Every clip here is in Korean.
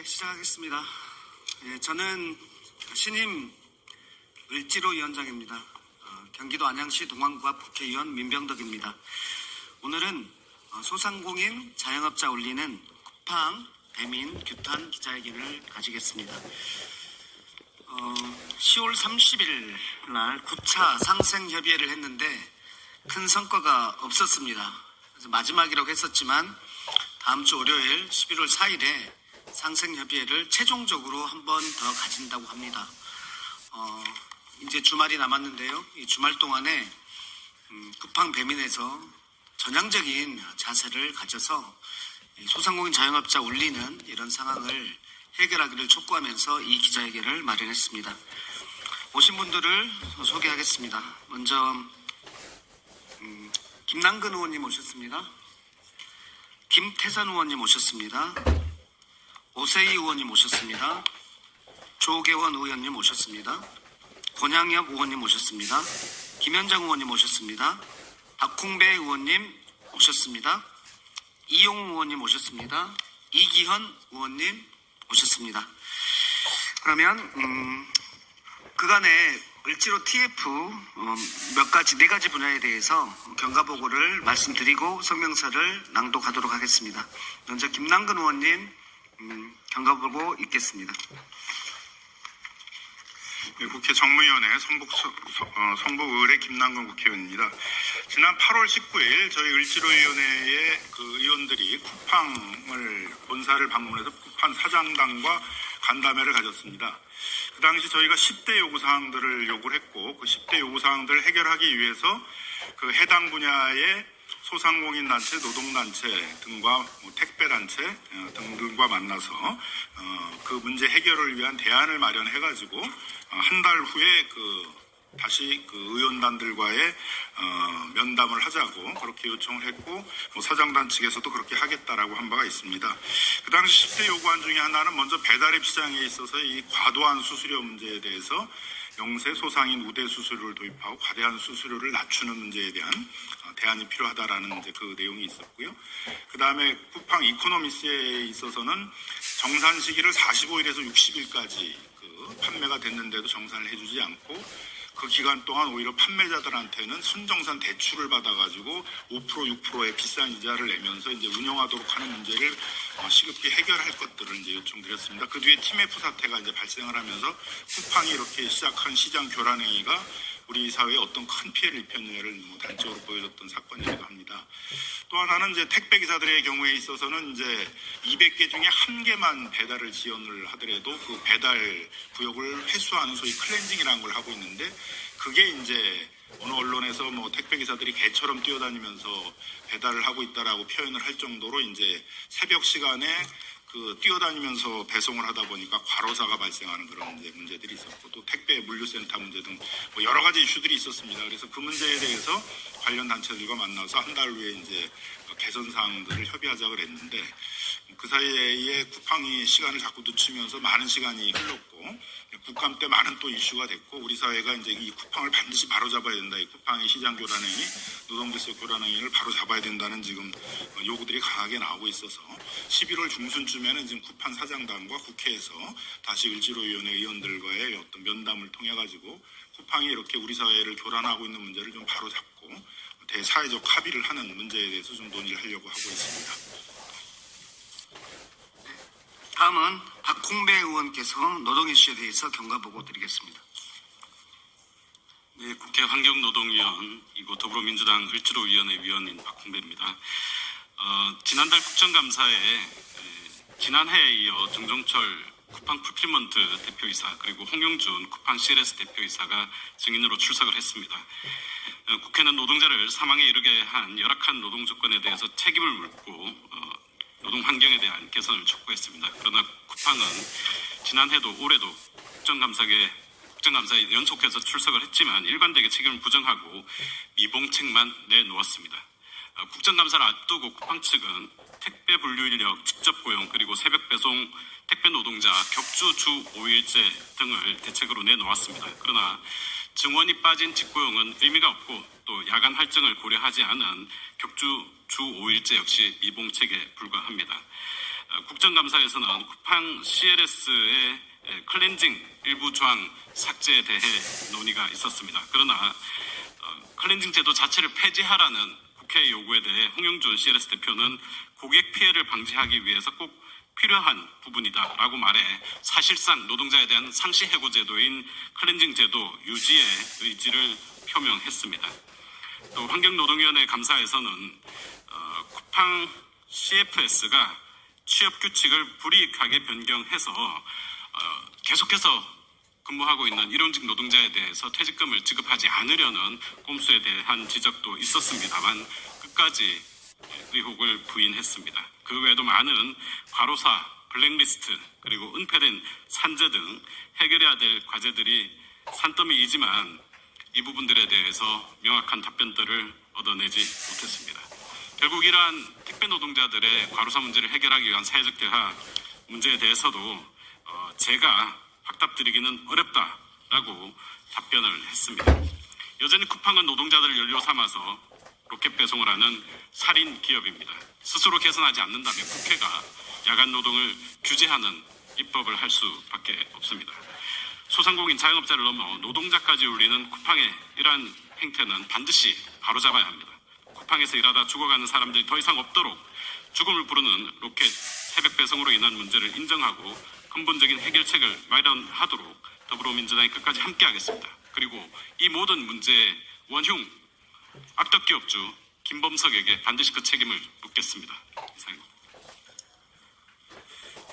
네, 시작하겠습니다. 저는 신임 을지로위원장입니다. 경기도 안양시 동안구합 국회의원 민병덕입니다. 오늘은 소상공인 자영업자 올리는 쿠팡, 배민, 규탄 기자회견을 가지겠습니다. 10월 30일 날 9차 상생협의회를 했는데 큰 성과가 없었습니다. 그래서 마지막이라고 했었지만 다음 주 월요일 11월 4일에 상생협의회를 최종적으로 한 번 더 가진다고 합니다. 이제 주말이 남았는데요. 이 주말 동안에 쿠팡 배민에서 전향적인 자세를 가져서 소상공인 자영업자 올리는 이런 상황을 해결하기를 촉구하면서 이 기자회견을 마련했습니다. 오신 분들을 소개하겠습니다. 먼저 김남근 의원님 오셨습니다. 김태산 의원님 오셨습니다. 오세희 의원님 오셨습니다. 조계원 의원님 오셨습니다. 권양엽 의원님 오셨습니다. 김현장 의원님 오셨습니다. 박홍배 의원님 오셨습니다. 이용 의원님 오셨습니다. 이기현 의원님 오셨습니다. 그러면 그간의 을지로 TF 네 가지 분야에 대해서 경과보고를 말씀드리고 성명서를 낭독하도록 하겠습니다. 먼저 김남근 의원님 경과보고 읽겠습니다. 네, 국회 정무위원회 성북을의 김남근 국회의원입니다. 지난 8월 19일 저희 을지로위원회의 의원들이 쿠팡을 본사를 방문해서 쿠팡 사장단과 간담회를 가졌습니다. 그 당시 저희가 10대 요구사항들을 요구를 했고 그 10대 요구사항들을 해결하기 위해서 그 해당 분야의 소상공인 단체, 노동단체 등과 택배단체 등과 만나서 그 문제 해결을 위한 대안을 마련해가지고 한 달 후에 다시 의원단들과의 면담을 하자고 그렇게 요청을 했고 사장단 측에서도 그렇게 하겠다라고 한 바가 있습니다. 그 당시 10대 요구안 중에 하나는 먼저 배달앱 시장에 있어서 이 과도한 수수료 문제에 대해서 영세 소상인 우대 수수료를 도입하고 과대한 수수료를 낮추는 문제에 대한 대안이 필요하다라는 이제 그 내용이 있었고요. 그 다음에 쿠팡 이코노미스에 있어서는 정산 시기를 45일에서 60일까지 판매가 됐는데도 정산을 해주지 않고 그 기간 동안 오히려 판매자들한테는 선정산 대출을 받아가지고 5% 6%의 비싼 이자를 내면서 이제 운영하도록 하는 문제를 시급히 해결할 것들을 이제 요청드렸습니다. 그 뒤에 TMF 사태가 이제 발생을 하면서 쿠팡이 이렇게 시작한 시장 교란 행위가 우리 사회에 어떤 큰 피해를 입혔느냐를 단적으로 보여줬던 사건이기도 합니다. 또 하나는 이제 택배 기사들의 경우에 있어서는 이제 200개 중에 1개만 배달을 지원을 하더라도 그 배달 구역을 회수하는 소위 클렌징이라는 걸 하고 있는데 그게 이제 어느 언론에서 택배 기사들이 개처럼 뛰어다니면서 배달을 하고 있다라고 표현을 할 정도로 이제 새벽 시간에 뛰어다니면서 배송을 하다 보니까 과로사가 발생하는 그런 문제들이 있었고 또 택배 물류센터 문제 등 여러 가지 이슈들이 있었습니다. 그래서 그 문제에 대해서 관련 단체들과 만나서 한 달 후에 이제 개선 사항들을 협의하자고 그랬는데 그 사이에 쿠팡이 시간을 자꾸 늦추면서 많은 시간이 흘렀고 국감 때 많은 또 이슈가 됐고 우리 사회가 이제 이 쿠팡을 반드시 바로잡아야 된다. 이 쿠팡의 시장 교란행위, 노동질서 교란행위를 바로잡아야 된다는 지금 요구들이 강하게 나오고 있어서 11월 중순쯤에는 지금 쿠팡 사장단과 국회에서 다시 을지로위원회 의원들과의 어떤 면담을 통해 가지고 쿠팡이 이렇게 우리 사회를 교란하고 있는 문제를 좀 바로잡고 대사회적 합의를 하는 문제에 대해서 좀 논의를 하려고 하고 있습니다. 다음은 박홍배 의원께서 노동 이슈에 대해서 경과보고 드리겠습니다. 네, 국회 환경노동위원이고 더불어민주당 을지로위원회 위원인 박홍배입니다. 지난달 국정감사에 지난해에 이어 정종철 쿠팡 풀필먼트 대표이사 그리고 홍영준 쿠팡 CLS 대표이사가 증인으로 출석을 했습니다. 국회는 노동자를 사망에 이르게 한 열악한 노동 조건에 대해서 책임을 묻고 노동 환경에 대한 개선을 촉구했습니다. 그러나 쿠팡은 지난해도 올해도 국정감사에 연속해서 출석을 했지만 일관되게 책임을 부정하고 미봉책만 내놓았습니다. 국정감사를 앞두고 쿠팡 측은 택배 분류 인력 직접 고용 그리고 새벽 배송 택배 노동자 격주 주 5일제 등을 대책으로 내놓았습니다. 그러나 증원이 빠진 직고용은 의미가 없고 또 야간 할증을 고려하지 않은 격주 주 5일제 역시 미봉책에 불과합니다. 국정감사에서는 쿠팡 CLS의 클렌징 일부 조항 삭제에 대해 논의가 있었습니다. 그러나 클렌징 제도 자체를 폐지하라는 국회의 요구에 대해 홍영준 CLS 대표는 고객 피해를 방지하기 위해서 꼭 필요한 부분이다라고 말해 사실상 노동자에 대한 상시 해고 제도인 클렌징 제도 유지의 의지를 표명했습니다. 또 환경노동위원회 감사에서는 쿠팡 CFS가 취업 규칙을 불이익하게 변경해서 계속해서 근무하고 있는 일용직 노동자에 대해서 퇴직금을 지급하지 않으려는 꼼수에 대한 지적도 있었습니다만 끝까지 의혹을 부인했습니다. 그 외에도 많은 과로사, 블랙리스트, 그리고 은폐된 산재 등 해결해야 될 과제들이 산더미이지만 이 부분들에 대해서 명확한 답변들을 얻어내지 못했습니다. 결국 이러한 택배 노동자들의 과로사 문제를 해결하기 위한 사회적 대화 문제에 대해서도 제가 확답드리기는 어렵다라고 답변을 했습니다. 여전히 쿠팡은 노동자들을 연료 삼아서 로켓 배송을 하는 살인 기업입니다. 스스로 개선하지 않는다면 국회가 야간 노동을 규제하는 입법을 할 수밖에 없습니다. 소상공인 자영업자를 넘어 노동자까지 울리는 쿠팡의 이러한 행태는 반드시 바로잡아야 합니다. 쿠팡에서 일하다 죽어가는 사람들이 더 이상 없도록 죽음을 부르는 로켓 새벽 배송으로 인한 문제를 인정하고 근본적인 해결책을 마련하도록 더불어민주당이 끝까지 함께하겠습니다. 그리고 이 모든 문제의 원흉 악덕기업주 김범석에게 반드시 그 책임을 묻겠습니다. 이상입니다.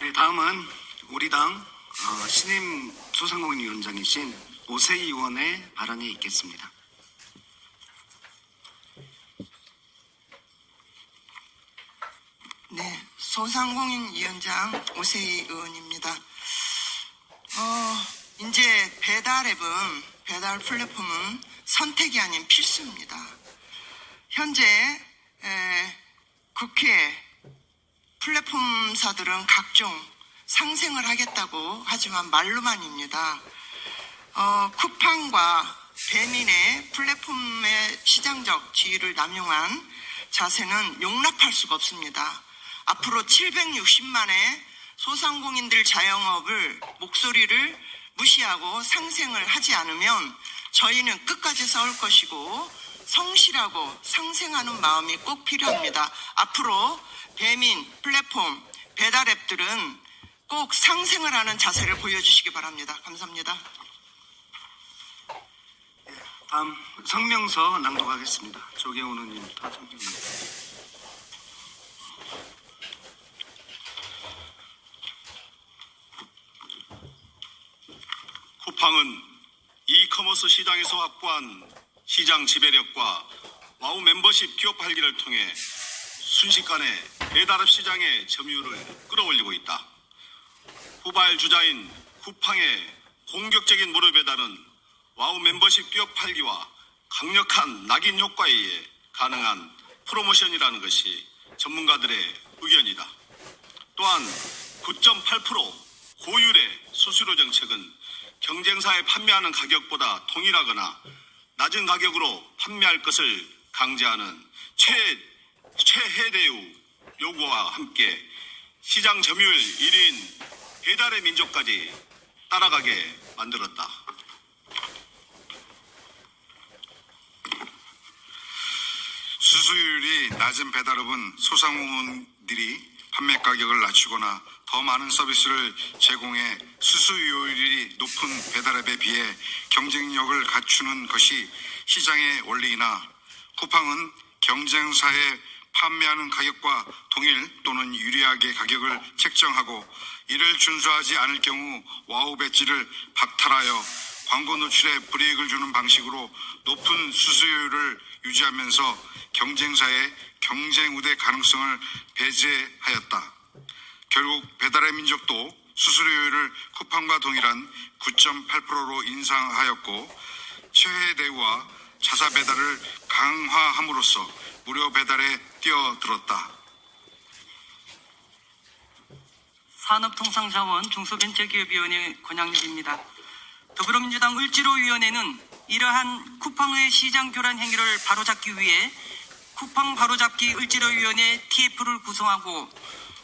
네, 다음은 우리 당 신임 소상공인위원장이신 오세희 의원의 발언이 있겠습니다. 네, 소상공인위원장 오세희 의원입니다. 이제 배달 플랫폼은 선택이 아닌 필수입니다. 현재 국회 플랫폼사들은 각종 상생을 하겠다고 하지만 말로만입니다. 쿠팡과 배민의 플랫폼의 시장적 지위를 남용한 자세는 용납할 수가 없습니다. 앞으로 760만의 소상공인들 자영업을 목소리를 무시하고 상생을 하지 않으면 저희는 끝까지 싸울 것이고 성실하고 상생하는 마음이 꼭 필요합니다. 앞으로 배민, 플랫폼, 배달앱들은 꼭 상생을 하는 자세를 보여주시기 바랍니다. 감사합니다. 다음 성명서 낭독하겠습니다. 조계훈 의원님부터 성명서. 쿠팡은 이커머스 시장에서 확보한 시장 지배력과 와우 멤버십 기업 활기를 통해 순식간에 배달앱 시장의 점유율을 끌어올리고 있다. 후발 주자인 쿠팡의 공격적인 무료 배달은 와우 멤버십 기업 활기와 강력한 낙인 효과에 의해 가능한 프로모션이라는 것이 전문가들의 의견이다. 또한 9.8% 고율의 수수료 정책은 경쟁사에 판매하는 가격보다 동일하거나 낮은 가격으로 판매할 것을 강제하는 최해 대우 요구와 함께 시장 점유율 1위인 배달의 민족까지 따라가게 만들었다. 수수율이 낮은 배달업은 소상공인들이 판매 가격을 낮추거나 더 많은 서비스를 제공해 수수료율이 높은 배달앱에 비해 경쟁력을 갖추는 것이 시장의 원리이나 쿠팡은 경쟁사에 판매하는 가격과 동일 또는 유리하게 가격을 책정하고 이를 준수하지 않을 경우 와우 배지를 박탈하여 광고 노출에 불이익을 주는 방식으로 높은 수수료율을 유지하면서 경쟁사의 경쟁 우대 가능성을 배제하였다. 결국 배달의 민족도 수수료율을 쿠팡과 동일한 9.8%로 인상하였고 최해 대우와 자사 배달을 강화함으로써 무료 배달에 뛰어들었다. 산업통상자원 중소벤처기업위원회 권양립입니다. 더불어민주당 을지로위원회는 이러한 쿠팡의 시장 교란 행위를 바로잡기 위해 쿠팡 바로잡기 을지로위원회 TF를 구성하고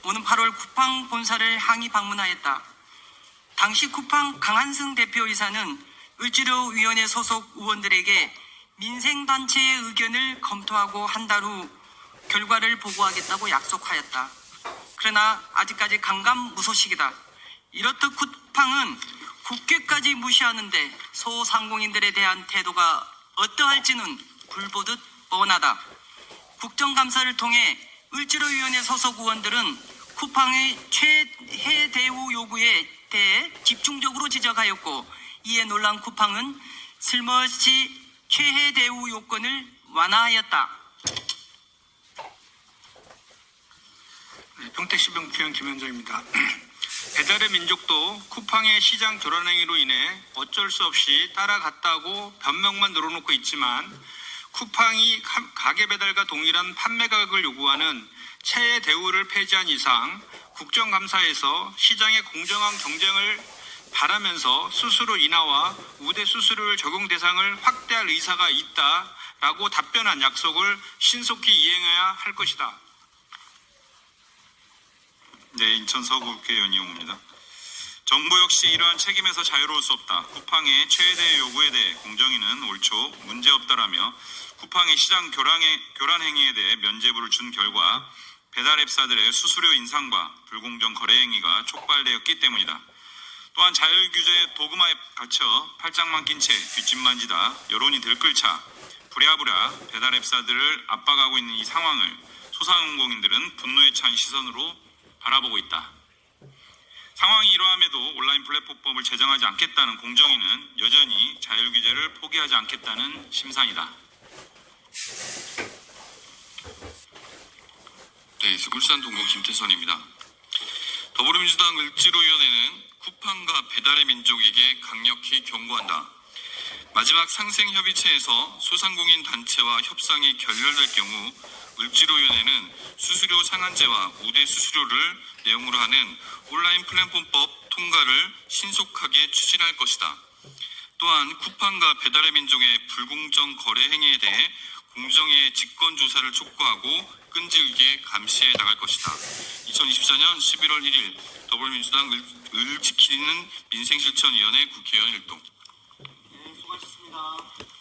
오는 8월 쿠팡 본사를 항의 방문하였다. 당시 쿠팡 강한승 대표이사는 을지로위원회 소속 의원들에게 민생단체의 의견을 검토하고 한 달 후 결과를 보고하겠다고 약속하였다. 그러나 아직까지 강감무소식이다. 이렇듯 쿠팡은 국회까지 무시하는데 소상공인들에 대한 태도가 어떠할지는 불보듯 뻔하다. 국정감사를 통해 을지로위원회 소속 의원들은 쿠팡의 최해 대우 요구에 대해 집중적으로 지적하였고, 이에 놀란 쿠팡은 슬며시 최해 대우 요건을 완화하였다. 평택시병 부현 김현정입니다. 배달의 민족도 쿠팡의 시장 교란 행위로 인해 어쩔 수 없이 따라갔다고 변명만 늘어놓고 있지만, 쿠팡이 가게 배달과 동일한 판매 가격을 요구하는 최애 대우를 폐지한 이상 국정감사에서 시장의 공정한 경쟁을 바라면서 수수료 인하와 우대 수수료율 적용 대상을 확대할 의사가 있다라고 답변한 약속을 신속히 이행해야 할 것이다. 네, 인천 서구국회의원 이용호입니다. 정부 역시 이러한 책임에서 자유로울 수 없다. 쿠팡의 최대 요구에 대해 공정위는 올 초 문제없다라며 쿠팡의 시장 교란 행위에 대해 면죄부를 준 결과 배달앱사들의 수수료 인상과 불공정 거래 행위가 촉발되었기 때문이다. 또한 자율규제 도구마에 갇혀 팔짱만 낀 채 뒷짐만지다 여론이 들끓자 부랴부랴 배달앱사들을 압박하고 있는 이 상황을 소상공인들은 분노에 찬 시선으로 바라보고 있다. 상황이 이러함에도 온라인 플랫폼법을 제정하지 않겠다는 공정위는 여전히 자율규제를 포기하지 않겠다는 심산이다. 네, 울산 동구 김태선입니다. 더불어민주당 을지로위원회는 쿠팡과 배달의 민족에게 강력히 경고한다. 마지막 상생협의체에서 소상공인 단체와 협상이 결렬될 경우 을지로위원회는 수수료 상한제와 우대 수수료를 내용으로 하는 온라인 플랫폼법 통과를 신속하게 추진할 것이다. 또한 쿠팡과 배달의 민족의 불공정 거래 행위에 대해 공정위의 직권조사를 촉구하고 끈질기게 감시해 나갈 것이다. 2024년 11월 1일 더불어민주당 을 지키는 민생실천위원회 국회의원 일동. 네, 수고하셨습니다.